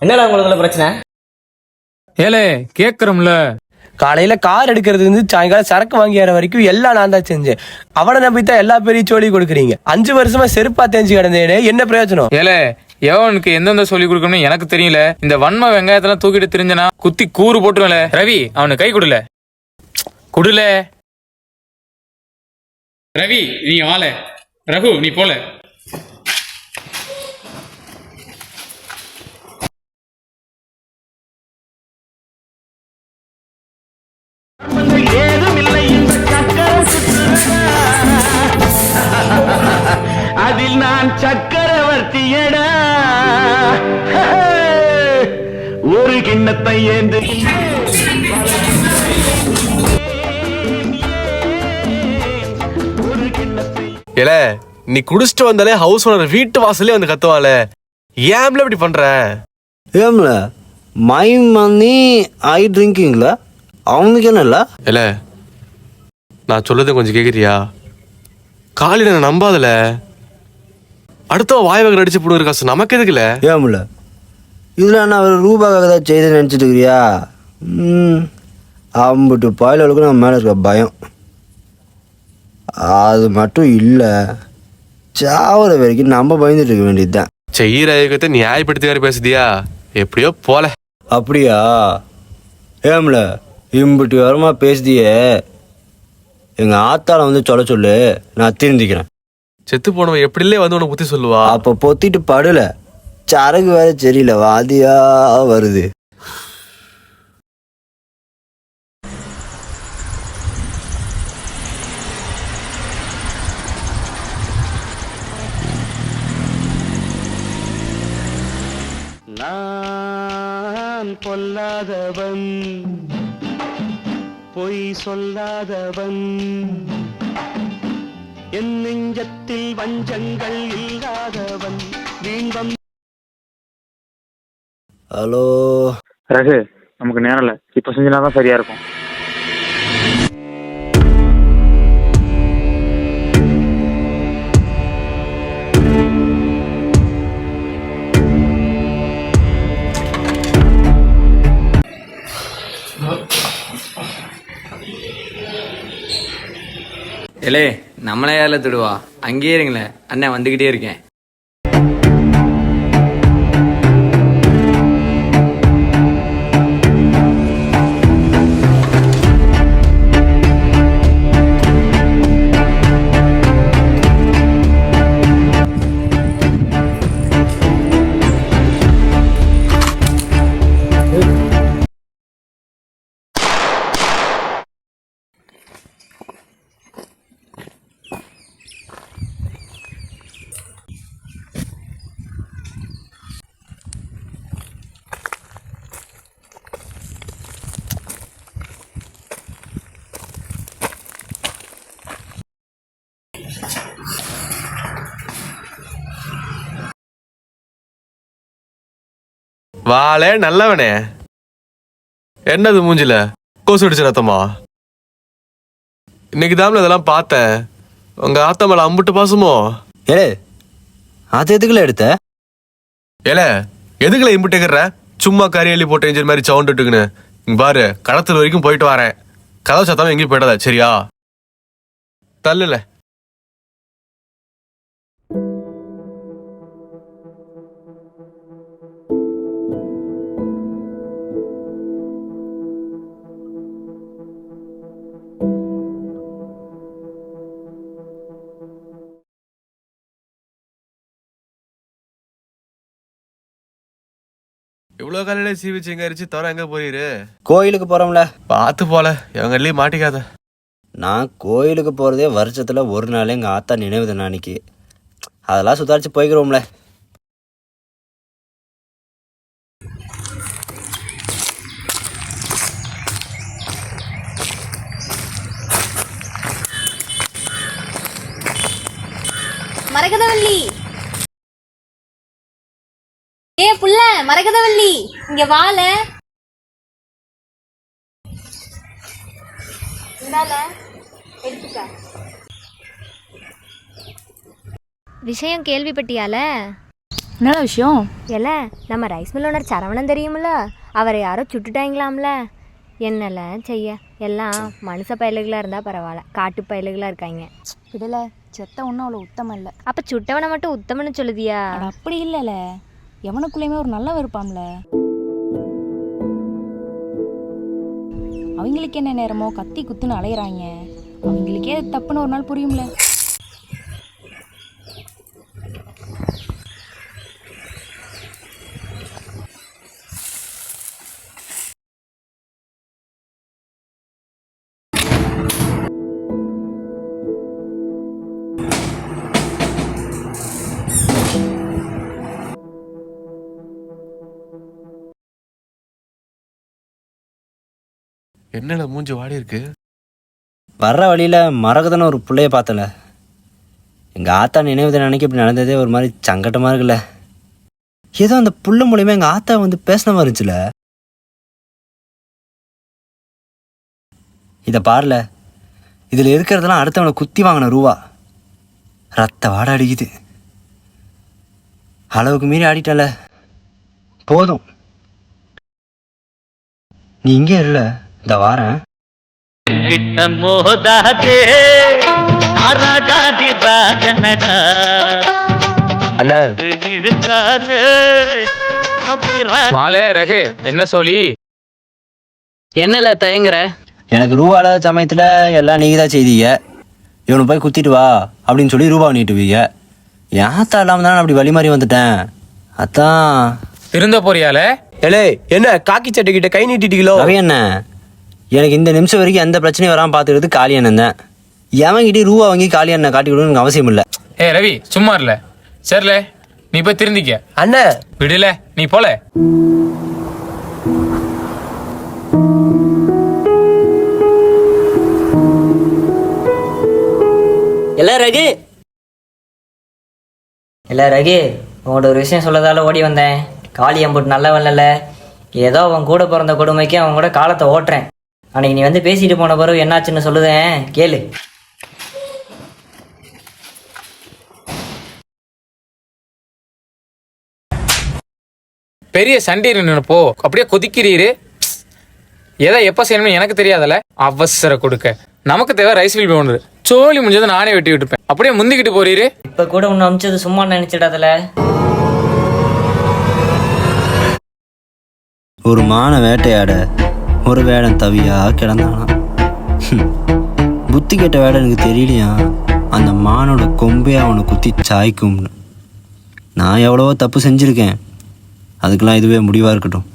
என்னடா உங்களுக்கு பிரச்சனை? ஏலே கேக்குறோம்ல, காலையில கார் எடுக்கிறது இருந்து சாயங்காலம் சரக்கு வாங்கி வர வரைக்கும் எல்லாம் நான் தான் செஞ்சேன். அவனை நம்பித்தான் எல்லா பேரையும் சொல்லி கொடுக்குறீங்க. 5 வருஷமா செருப்பா தெரிஞ்சு கிடந்தேனே, என்ன பிரயோஜனம்? ஏலே எவனுக்கு எந்தெந்த சொல்லி கொடுக்கணும்னு எனக்கு தெரியல. இந்த வன்ம வெங்காயத்தெல்லாம் தூக்கிட்டு தெரிஞ்சனா குத்தி கூறு போட்டுருவேல. ரவி அவனு கை கொடுல குடுல. ரவி நீ வாழ, ரகு நீ போல. அதில் நான் சக்கரவர்த்தியடா. ஒரு கிண்ணத்தை ஏந்து ஏல நீ குடிச்சிட்டு வந்தாலே ஹவுஸ் ஓனர் வீட்டு வாசலே வந்து கத்துவாளே, ஏம்ல இப்படி பண்ற? ஏம்ல மை மணி ஐ ட்ரிங்கிங்ல அவனுக்கு என்ன இல்ல? ஏல நான் சொல்லதை கொஞ்சம் கேக்குறியா? காலையில நான் நம்பாதல, அடுத்த வாய் வகை அடிச்சு போடுற காசு நமக்கு எதுக்குல? ஏம்ல இதுல நான் ஒரு ரூபாய்க்காக தான் செய்து நினச்சிட்டு இருக்கிறியா? அம்பிட்டு பாயிலுக்கு நம்ம மேலே இருக்க பயம் அது மட்டும் இல்லை. சாவர வரைக்கும் நம்ம பயந்துட்டு இருக்க வேண்டியது தான். செய்யற ஐயக்கத்தை நியாயப்படுத்தி வேற பேசுதியா? எப்படியோ போல. அப்படியா? ஏம்ல இம்பிட்டு வரமா பேசுதியே, எங்கள் ஆத்தால வந்து சொல்ல சொல்லு, நான் திருந்திக்கிறேன். செத்து போனவன் எப்படிலே வந்து உனக்கு புத்தி சொல்லுவா? அப்போ பொத்திட்டு படல, சரகு வேற சரியில்லை, வாதியா வருது. நான் பொல்லாதவன், பொய் சொல்லாதவன், என் நெஞ்சத்தில் வஞ்சங்கள் இல்லாதவன், வீண்பம். ஹலோ ரகு, நமக்கு நேரம் இல்லை, இப்போ செஞ்சினா தான் சரியா இருக்கும். ஏலே நம்மளே யாரில் திடுவா, அங்கேயே இருங்களேன், அண்ணன் வந்துக்கிட்டே இருக்கேன். வாழே நல்லவனே, என்னது மூஞ்சில கோசு அடிச்ச ரத்தமா? இன்னைக்கு தான் இதெல்லாம் பார்த்தேன். உங்க ஆத்தா மேல அம்புட்டு பாசமோ? ஏலே அது எதுக்குல எடுத்த? ஏல எதுக்குல இம்புட்டேக்கிற? சும்மா கறி அள்ளி போட்ட இன்ஜின் மாதிரி சவுண்டுட்டுக்குன்னு. இங்க பாரு, கடத்தல் வரைக்கும் போயிட்டு வரேன். கதவு சத்தாம எங்கேயும் போயிடாத, சரியா? தள்ளுல. இவ்வளவு காலையில சீவி சிங்கரிச்சு தவிர எங்க போயிரு? கோயிலுக்கு போகிறோம்ல. பார்த்து போல, இவங்களையும் மாட்டிக்காத. நான் கோயிலுக்கு போகிறதே வருஷத்தில் ஒரு நாள் எங்கள் ஆத்தா நினைவு தினம் அன்னைக்கு. அதெல்லாம் சுதாரிச்சு போய்க்கிறோம்ல. மரகதவள்ளி, ஏ புள்ள மரகதவள்ளி, இங்க வாழ. விஷயம் கேள்விப்பட்டியால? என்னடா விஷயம்? இல்ல நம்ம ரைஸ் மில் ஓனர் சரவணன் தெரியுமில்ல, அவரை யாரோ சுட்டுட்டாங்களாம்ல. என்னல செய்ய, எல்லாம் மனுஷ பயலுகளா இருந்தா பரவாயில்ல, காட்டு பயலுகளா இருக்காங்க. விடல, செத்த ஒன்றும் அவ்வளோ உத்தமம் இல்லை. அப்ப சுட்டவனை மட்டும் உத்தமன்னு சொல்லுதியா? அப்படி இல்லைல்ல, எவனுக்குள்ளேயுமே ஒரு நல்லவன் இருப்பான்ல. அவங்களுக்கு என்ன நேரமோ கத்தி குத்துன்னு அலையிறாங்க. அவங்களுக்கே அது தப்புன்னு ஒரு நாள் புரியும்ல. என்னடா மூஞ்சி வாடி இருக்கு? வர்ற வழியில் மரகதன்னு ஒரு பிள்ளைய பார்த்தல. எங்கள் ஆத்தா நினைவு தினம் அன்னைக்கு இப்படி நடந்ததே ஒரு மாதிரி சங்கட்டமாக இருக்குல்ல. ஏதோ அந்த புள்ள மூலியமா எங்கள் ஆத்தா வந்து பேசின மாதிரி இருந்துச்சுல. இதை பாருல, இதில் இருக்கிறதெல்லாம் அடுத்தவனை குத்தி வாங்கின ரூபா. ரத்த வாட அடிக்குது. அளவுக்கு மீறி ஆடிட்டல. போதும், நீ இங்கே இல்லை, இந்த வாரேன். மாலே ரகு, என்ன சொல்லி என்னல தயங்குற? எனக்கு ரூபா இல்லாத சமயத்தில் எல்லாம் நீங்கள் தான் செய்தீங்க. இவனை போய் குத்திட்டு வா அப்படின்னு சொல்லி ரூபா நீட்டுவீங்க. ஏத்தா இல்லாமல் தானே அப்படி வழி மாறி வந்துட்டேன். அதான் திருந்த போறியால? ஏலே, என்ன காக்கி சட்டை கிட்ட கை நீட்டிட்டீங்களோ? ரவி அண்ணன், எனக்கு இந்த நிமிஷம் வரைக்கும் எந்த பிரச்சனையும் வராமல் பார்த்துக்கிறது காளி அண்ணன் தான். எவன்கிட்டே ரூபா வாங்கி காளி அண்ணன் காட்டி கொடுக்கணும் எனக்கு அவசியம் இல்லை. ஏ ரவி, சும்மா இல்ல. சரில, நீ போய் திருந்திக்க. அண்ணா விடல, நீ போல. ரகு உங்கள்கிட்ட ஒரு விஷயம் சொல்லதால ஓடி வந்தேன். காளி அம்புட்டு நல்லவன் இல்ல, ஏதோ அவன் கூட பிறந்த கொடுமைக்கு அவன் கூட காலத்தை ஓட்டுறேன். அன்னைக்கு நீ வந்து பேசிட்டு போன பிறகு என்னாச்சுன்னு சொல்லுதேன், கேளு. பெரிய சண்டை நினைப்போ அப்படியே கொதிக்கிறீரு. எதை எப்ப செய்யணும்னு எனக்கு தெரியாதல. அவசர கொடுக்க நமக்கு தேவை ரைஸ் மில் ஓனர். சோழி முடிஞ்சதை நானே வெட்டி விட்டுப்பேன். அப்படியே முந்திக்கிட்டு போறீரு. இப்ப கூட உன்னை அமிச்சது சும்மா நினைச்சிடாதல. ஒரு மான வேட்டையாட ஒரு வேடன் தவியா கிடந்தானா. புத்தி கெட்ட வேடனுக்கு தெரியலையா அந்த மானோட கொம்பே அவனை குத்தி சாய்க்கும்னு. நான் எவ்வளவோ தப்பு செஞ்சுருக்கேன், அதுக்கெல்லாம் இதுவே முடிவாக இருக்கட்டும்.